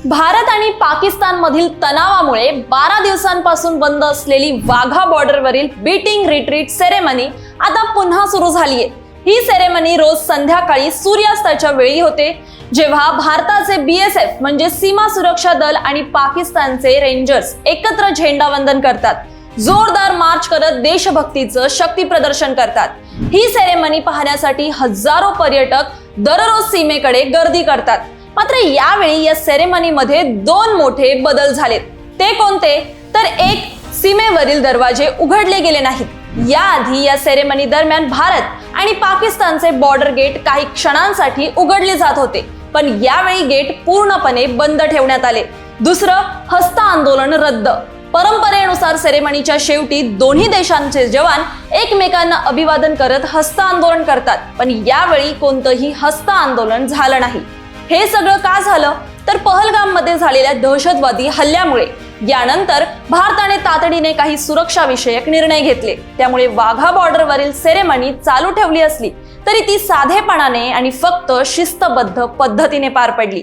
भारत आणि पाकिस्तान मधील तणावामुळे 12 दिवसांपासून बंद असलेली वाघा बॉर्डरवरील बीटिंग रिट्रीट सेरेमनी आता पुन्हा सुरू झाली आहे। ही सेरेमनी रोज संध्याकाळी सूर्यास्ताच्या वेळी होते, जेव्हा भारताचे BSF म्हणजे सीमा सुरक्षा दल आणि पाकिस्तानचे रेंजर्स एकत्र झेंडावंदन करतात, जोरदार मार्च करत देशभक्तीचं शक्ती प्रदर्शन करतात। ही सेरेमनी पाहण्यासाठी हजारो पर्यटक दररोज सीमेकडे गर्दी करतात। मात्र यावेळी या सेरेमनीमध्ये दोन मोठे बदल झालेत। ते कोणते? तर एक, सीमेवरील दरवाजे उघडले गेले नाहीत। याआधी या सेरेमनी दरम्यान भारत आणि पाकिस्तानचे बॉर्डर गेट काही क्षणांसाठी उघडले जात होते, पण यावेळी गेट पूर्णपणे बंद ठेवण्यात आले। दुसरं, हस्त आंदोलन रद्द। परंपरेनुसार सेरेमनीच्या शेवटी दोन्ही देशांचे जवान एकमेकांना अभिवादन करत हस्त आंदोलन करतात, पण यावेळी कोणतंही हस्त आंदोलन झालं नाही। हे सगळं का झालं? तर पहलगाममध्ये झालेल्या दहशतवादी हल्ल्यामुळे। यानंतर भारताने तातडीने काही सुरक्षा विषयक निर्णय घेतले, त्यामुळे वाघा बॉर्डरवरील सेरेमनी चालू ठेवली असली तरी ती साधेपणाने आणि फक्त शिस्तबद्ध पद्धतीने पार पडली।